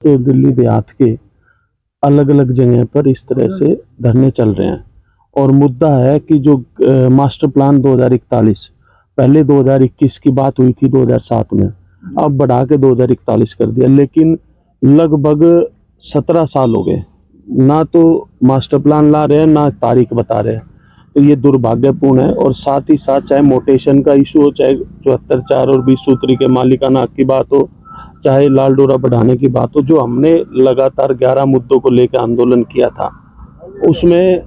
तो दिल्ली देहात के अलग अलग जगह पर इस तरह से धरने चल रहे हैं और मुद्दा है कि जो मास्टर प्लान 2041 पहले 2021 की बात हुई थी 2007 में, अब बढ़ा के 2041 कर दिया, लेकिन लगभग 17 साल हो गए ना तो मास्टर प्लान ला रहे हैं ना तारीख बता रहे हैं। तो ये दुर्भाग्यपूर्ण है और साथ ही साथ चाहे मोटेशन का इशू हो, चाहे 74(4) और 20 सूत्री के मालिकाना हक की बात हो, चाहे लाल डोरा बढ़ाने की बात हो, जो हमने लगातार 11 मुद्दों को लेकर आंदोलन किया था, उसमें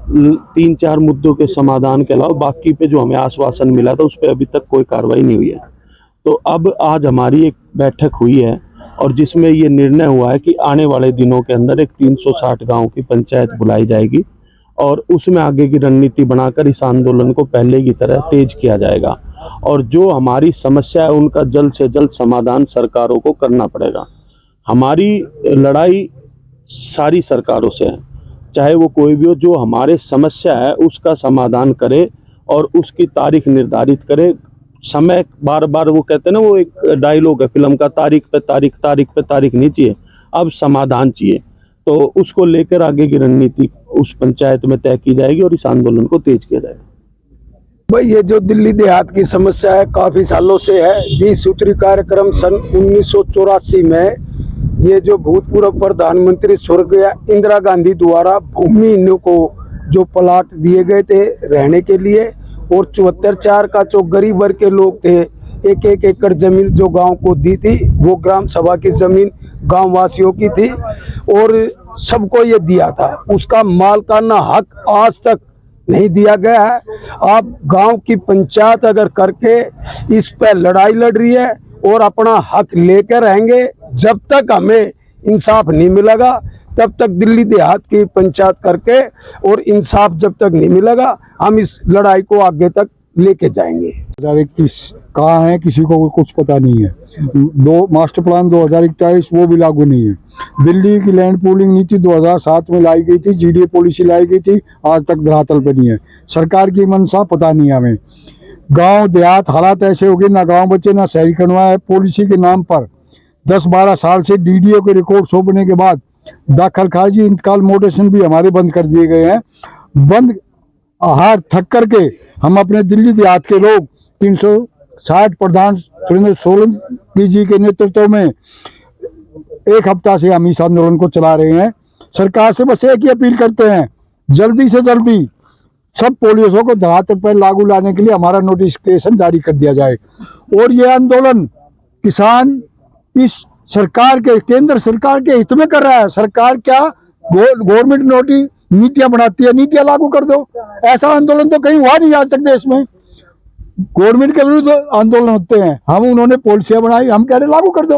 3-4 मुद्दों के समाधान के अलावा बाकी पे जो हमें आश्वासन मिला था उस पर अभी तक कोई कार्रवाई नहीं हुई है। तो अब आज हमारी एक बैठक हुई है और जिसमें ये निर्णय हुआ है कि आने वाले दिनों के अंदर एक 360 गांव की पंचायत बुलाई जाएगी और उसमें आगे की रणनीति बनाकर इस आंदोलन को पहले की तरह तेज किया जाएगा और जो हमारी समस्या है उनका जल्द से जल्द समाधान सरकारों को करना पड़ेगा। हमारी लड़ाई सारी सरकारों से है, चाहे वो कोई भी हो, जो हमारे समस्या है उसका समाधान करे और उसकी तारीख निर्धारित करे। समय बार बार वो कहते हैं ना, वो एक डायलॉग है फिल्म का, तारीख पे तारीख, तारीख पे तारीख नहीं चाहिए, अब समाधान चाहिए। तो उसको लेकर आगे की रणनीति उस पंचायत में तय की जाएगी और इस आंदोलन को तेज किया जाएगा। भाई, ये जो दिल्ली देहात की समस्या है काफी सालों से है। 20 सूत्री कार्यक्रम सन 1984 में ये जो भूतपूर्व प्रधानमंत्री स्वर्गीय इंदिरा गांधी द्वारा भूमिहीनों को जो प्लाट दिए गए थे रहने के लिए, और 74(4) का जो गरीब वर्ग के लोग थे, 1-1 एकड़ जमीन जो गांव को दी थी, वो ग्राम सभा की जमीन गांव वासियों की थी और सबको ये दिया था। उसका मालिकाना हक आज तक नहीं दिया गया है। आप गांव की पंचायत अगर करके इस पे लड़ाई लड़ रही है और अपना हक लेकर रहेंगे, जब तक हमें इंसाफ नहीं मिलेगा तब तक दिल्ली देहात की पंचायत करके और इंसाफ जब तक नहीं मिलेगा हम इस लड़ाई को आगे तक लेके जाएंगे। 2021 कहाँ है किसी को कुछ पता नहीं है। मास्टर प्लान 2041 वो भी लागू नहीं है। दिल्ली की लैंड पूलिंग नीति 2007 में लाई गई थी, जीडीए पॉलिसी लाई गई थी, आज तक धरातल पे नहीं है। सरकार की मंशा पता नहीं है हमें। गांव देहात हालात ऐसे हो गए, ना गांव बचे ना शहरीकरण है। पॉलिसी के नाम पर 10-12 साल से डीडीओ के रिकॉर्ड सौंपने के बाद दाखिल खारिजी इंतकाल मोटेशन भी हमारे बंद कर दिए गए हैं। बंद हार थक करके हम अपने दिल्ली देहात के लोग 360 प्रधान सुरेंद्र सोलंकी जी के नेतृत्व में एक हफ्ता से हम इस आंदोलन को चला रहे हैं। सरकार से बस एक ही अपील करते हैं, जल्दी से जल्दी सब पॉलिसियों को धरातल पर लागू लाने के लिए हमारा नोटिफिकेशन जारी कर दिया जाए। और ये आंदोलन किसान इस सरकार के, केंद्र सरकार के हित में कर रहा है। सरकार क्या गवर्नमेंट नीतियां बनाती है, नीतियां लागू कर दो। ऐसा आंदोलन तो कहीं हुआ नहीं आज तक देश में। गवर्नमेंट के विरुद्ध आंदोलन होते हैं, हम उन्होंने पॉलिसियां बनाई, हम कह रहे लागू कर दो।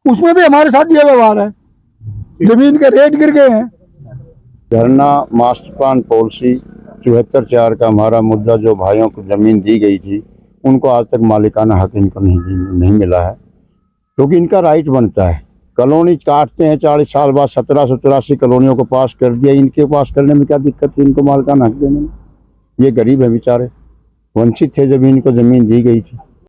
उसमें भी हमारे साथ ये व्यवहार है, जमीन के रेट गिर गए हैं। धरना मास्टर प्लान पॉलिसी 74(4) का हमारा मुद्दा, जो भाइयों को जमीन दी गई थी उनको आज तक मालिकाना हक इनको नहीं मिला है, क्योंकि इनका राइट बनता है। कॉलोनी काटते हैं 40 साल बाद, 1783 कॉलोनियों को पास कर दिया। इनके पास करने में क्या दिक्कत थी इनको मालिकाना हक देने में? ये गरीब है बेचारे, वंचित थे जब इनको जमीन दी गई थी।